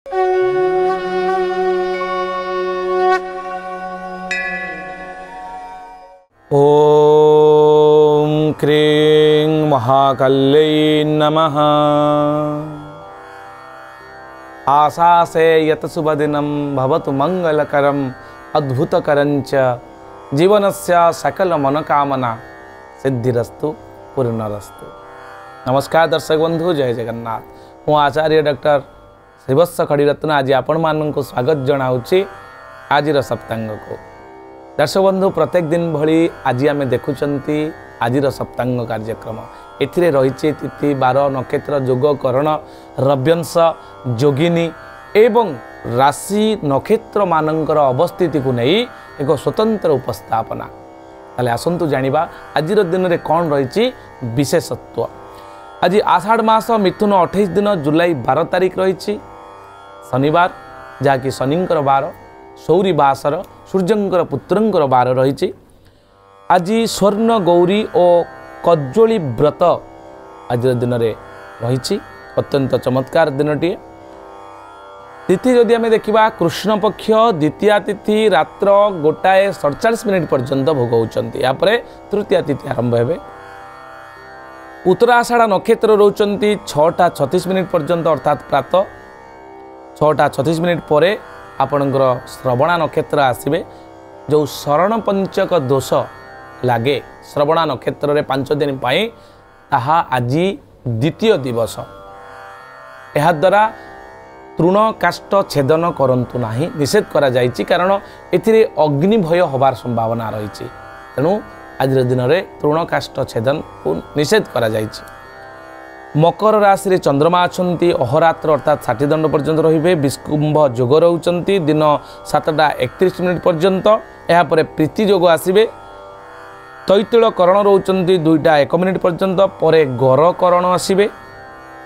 ओम क्रीं महाकाल्यै नमः। आशासे यत शुभदिनं भवतु मंगलकरम् अद्भुतकरञ्च जीवनस्य सकल मनोकामना सिद्धिरस्तु पूर्णरस्तु। नमस्कार दर्शक बंधु, जय जगन्नाथ। मु आचार्य डॉक्टर श्रीवत्स खड़ीरत्न आज आपण मानक स्वागत जनाऊँगी आज सप्तांग को। दर्शक बंधु, प्रत्येक दिन भली आज आम देखुंट आज सप्तांग कार्यक्रम ए रही तिथि बार नक्षत्र जोग करण रव्यंश जोगिनी एवं राशि नक्षत्र मानकर अवस्थिति को नहीं एक स्वतंत्र उपस्थापना। ताले आसंतु जानिबा आज दिन में कौन रही विशेषत्व। आज आषाढ़ मास मिथुन 28 दिन जुलाई 12 तारीख रही शनिवार, जहाँकि शनिंकर बार सौरी बासर सूर्यंकर पुत्रंकर बार रही। आज स्वर्ण गौरी और कज्जोली व्रत आज दिन में रही अत्यंत चमत्कार दिनटी। तिथि जदि आम देखा कृष्ण पक्ष द्वितीय तिथि रात्र 1:47 पर्यंत भोग होती। यापर तृतीय तिथि आरंभ हे। उत्तराषाढ़ नक्षत्र रोचंती 6:36 पर्यंत अर्थात प्रातः 6:36 पर आपणकर श्रवणा नक्षत्र आसवे। जो शरण पंचक दोष लगे श्रवणा नक्षत्र रे 5 दिन पाई ताहा आज द्वितीय दिवस। यह द्वारा तृण काष्ट छेदन करंतु नाही, निषेध करा जायछि, कारण एथिरे अग्नि भय होबार संभावना रही। तेणु आज दिन में तृण काष्ट छेदन को निषेध करा जायछि। मकर राशि रे चंद्रमा अछंती अहोरात्र अर्थात 60 दंड पर्यंत रहिबे। विष्कुंभ जोग रहउचंती दिन 7:31 पर्यंत। या परे प्रीति जोग आसीबे। तैतिल करण रहउचंती 2:01 पर्यंत। परे गर करण आसीबे।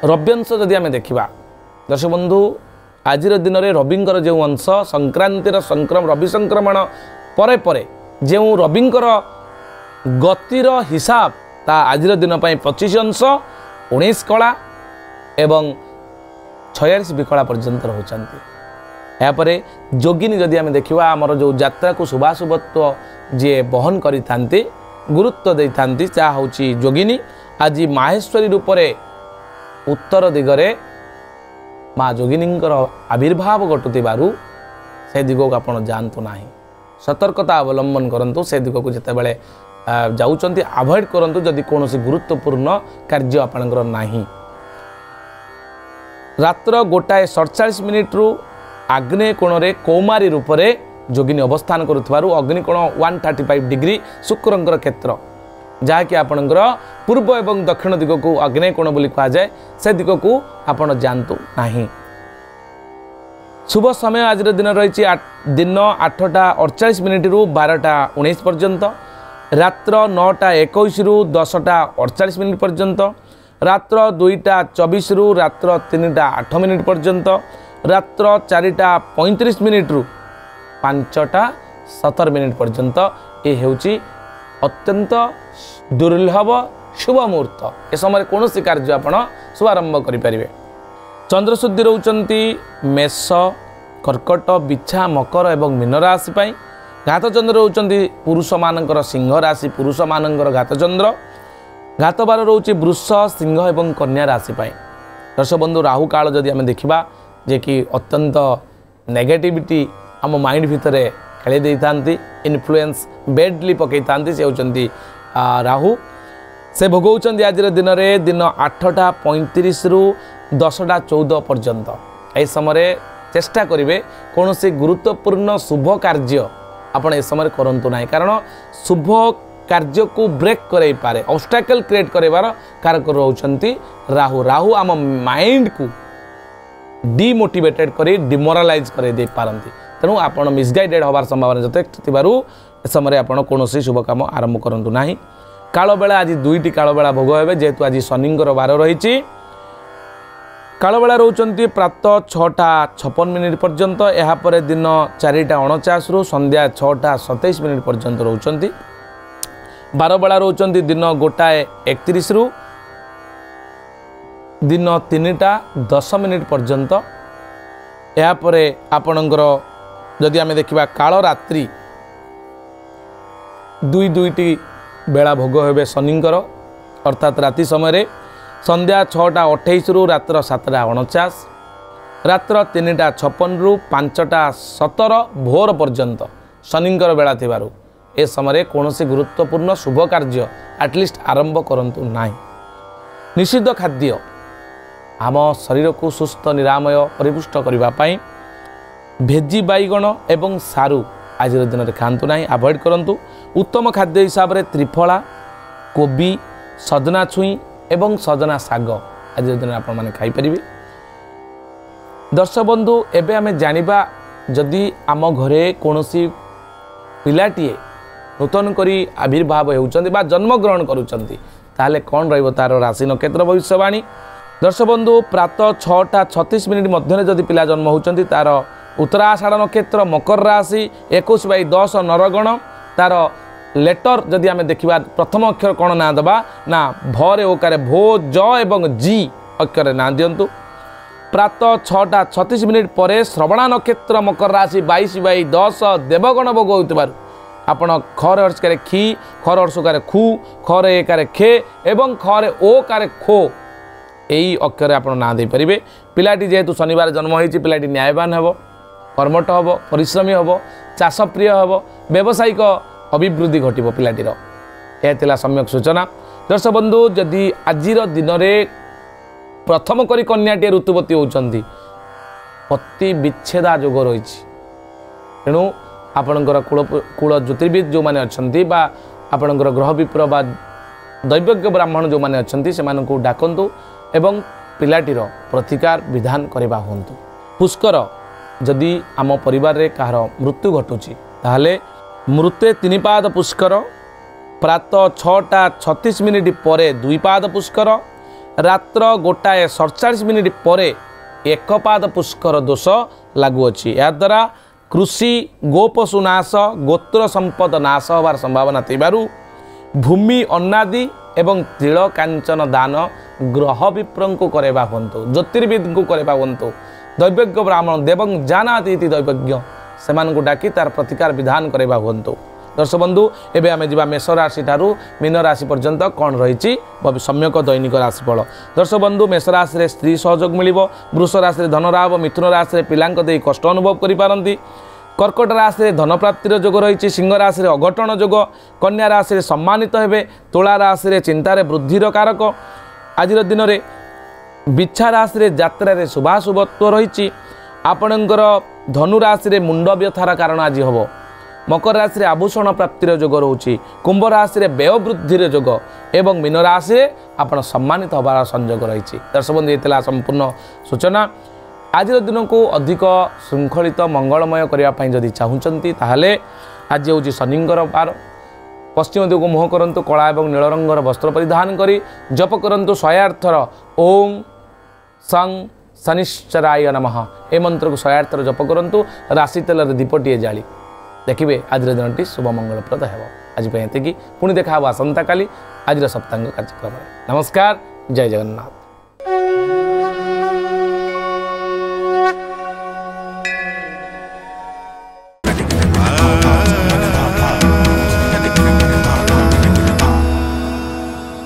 रव्यंश जदि आमे देखिबा दर्शक बंधु, आज दिन में रविंकर जो अंश संक्रांतिर रवि संक्रमण परे परे जो रविंकर गतिर हिसाब ता आज दिन पर 25 अंश 19 कला एवं 46 विकला पर्यंत रहउचंती। यापरे जोगिनी जदि आम देखा आमर जो यात्रा को शुभाशुभत्व जी बहन करिथांती गुरुत्व देइथांती ता होची जोगिनी। आज माहेश्वरी रूपरे उत्तर दिगरे माँ जोगिनींकर आविर्भाव घटुथिबारु से दिग को आपण जानतु नाही। सतर्कता अवलंबन करंतु। से दिग को जेतेबेले जाउचंती अवॉइड करंतु जदि कोनोसी गुरुत्वपूर्ण कार्य आपणकर नाही। रात्र 1:47 रु आग्नेय कोण रे कौमारी रूपरे जोगिनी अवस्थान करुथबारु अग्निकोण 135 डिग्री शुक्रंकर क्षेत्र, जहाँकि आपणकर पूर्व एवं दक्षिण दिग को आग्नेय कोण बोली कहा जाए, से दिग को आपण जानतु नाही। शुभ समय आज दिन रही दिन 8:48 रु 12:19 पर्यंत। रात्र 9:21 रु 10:48 पर्यंत। रात्र 2:24 रु रात्र 3:08 पर्यंत। रात्र 4:35 रु 5:17 पर्यंत। ये हेउची अत्यंत दुर्लभ शुभ मुहूर्त। ए समय कौन सी कार्य आपण शुभारंभ करें। चंद्रशुद्धि रोचंती मेष, कर्कट, बिछा, मकर एवं मीन राशि पाई। घातचंद्र रोचंती पुरुष मानकर सिंह राशि, पुरुष मानकर घातचंद्र। घातबार रोचे वृष, सिंह एवं कन्या राशि पाई। दर्शक बंधु, राहु काल जदि आम देखा जे कि अत्यंत नेगेटिविटी आम माइंड भितर खेली दे थांती, इन्फ्लुएंस बेडली पकई थांती, से होचंती राहु। से भोगौचंती आज दिन में दिन 8:35 रु 10:14 पर्यंत। यह समय चेष्टा करेंगे कौन से गुरुत्वपूर्ण शुभ कार्य आपण ए समय करंतु नाही, कारण शुभ कार्य को ब्रेक करे पारे, ऑब्स्टेकल क्रिएट करेबार कारक रहउचंती राहु। राहु आम माइंड को डिमोटिवेटेड करी डिमोरालाइज करे दे पारंती। तेणु आपण मिसगाइडेड होबार संभावना यथेष्ट थिबारु ए समय आपण कोनोसी शुभ काम आरंभ करंतु नाही। काल बेला आज 2टी काल बेला भोग हेबे, जेहेतु आज शनिंकर बार रही। काल बेला रोचंती प्रातः 6:56 पर्यंत। यापर दिन 4:49 रु संध्या 6:27 पर्यंत रोचंती। बार बेला रोचंती दिन 1:31 रु दिन 3:10 पर्यंत। यापर आपणकर जदि आम देखा काल रात्रि दुईटी बेला भोग हे शनिंकर अर्थात राति समय संध्या 6:28 रु रात्र 7:49 रात्र 3:56 रु 5:17 भोर पर्यंत शनिंकर बेला थिबारु ए समय कौन गुरुत्वपूर्ण शुभ कार्य एटलिस्ट आरंभ करंतु नाही। निषिद्ध खाद्य आम शरीर को सुस्थ निरामय परिपुष्ट करने भेजी बैगण एवं सारू आज दिन में खातु ना आभोड करूँ। उत्तम खाद्य हिसाब से त्रिफला कोबी सजना छुई एवं सजना साग आज दिन में खाईपर। दर्शक बंधु एबे आमे जानिबा जदि आम घरे कौन पिलाटीए नूतन करी आविर्भाव होउचंती बा जन्म ग्रहण करुचंती ताहले कौन रहिबो तार राशि नक्षत्र भविष्यवाणी। दर्शक बंधु प्रातः 6:36 मध्य जदि पिला जन्म होउचंती तार उत्तराषाढ़ नक्षत्र मकर राशि 21/10 नरगण तार लेटर जदि आमे देखिबा प्रथम अक्षर कौन ना दबा ना भरे ओकारे भो ज एवं जी अक्षर ना दियंतु। प्रातः 6:36 पर श्रवणा नक्षत्र मकर राशि 22/10 देवगण भोग होइतबार आपण खर हर्षकार खी खर हर्षकार खू खर एकार खे एवं खर ओ कार खो यही अक्षर आप ना दे पारे। पिलाटी जेहेतु शनिवार जन्म होती पिलाटी न्यायवान हेब कर्मठ हेब परिश्रमी हेब चाषप्रिय हेब व्यावसायिक अभिवृद्धि घटव पिलाटीर यह सम्यक सूचना। दर्शक बंधु जदि आज दिन में प्रथम करी कन्याटी ऋतुवती होती पति विच्छेदा जोग रही तेणु आपणकर कुल ज्योतिर्विद जो मैंने अच्छा आपणकर ग्रह विप्र बा दैवज्ञ ब्राह्मण जो मैंने अच्छा से डाकतु एवं पिलाटीर प्रतिकार विधान करवा हूँ। पुष्कर जदि आम परिवार रे कहार मृत्यु घटुची ताहले मृत्युए 3 पाद पुष्कर प्रातः 6:36 पर 2 पाद पुष्कर रात्र 1:47 पर 1 पाद पुष्कर दोष लागू अच्छी। या द्वारा कृषि गोपशु नाश गोत्र संपद नाश होवार संभावना थिबारु भूमि अन्नादि एवं तिल कांचन दान ग्रह विप्र को करवा हूँ ज्योतिर्विद को करवा हूँ दैवज्ञ ब्राह्मण देवं जानाति दैवज्ञ से डाकी तार प्रतिकार विधान करवा हूँ। दर्शक बंधु एबे आमे जिबा मेष राशि ठारू मीन राशि पर्यंत कौन रही सम्यक दैनिक राशिफल। दर्शक बंधु मेष राशि रे स्त्री सहयोग मिलिबो वृष राशि रे धन लाभ मिथुन राशि रे पिलांक देई कष्ट अनुभव करि पारंती कर्कट राशि रे धन प्राप्तिर जोग रही सिंह राशि रे अघटन जोग कन्या राशि रे सम्मानित हेबे तुला राशि रे चिंतार वृद्धिर कारक आज दिन में बिछा राशि रे यात्रा रे शुभाशुभत्व रही आपणकर धनु राशि रे मुंड व्यथार कारण आज हम मकर राशि रे आभूषण प्राप्तिर जोग रोचे कुंभ राशि रे व्यय वृद्धिर जोग एवं मीन राशि रे आपण सम्मानित होबार संयोग रही। दर्शक बंधु ये संपूर्ण सूचना। आज दिन को अधिक श्रृंखलित मंगलमय करने जदि चाहूँगी ताहले आज हूँ शनिंकर पार पश्चिम दिग मुह करंतु कला और नील रंगर वस्त्र परिधान करी जप करंतु 108 थर ओं सं शनिश्चराय नमः ए मंत्र को 108 थर जप करंतु राशि तेल दीपटीए जाली देखिए आज दिनटी शुभ मंगलप्रद है। आज पुणी देखा आसंता काली आज सप्तांग कार्यक्रम। नमस्कार, जय जगन्नाथ।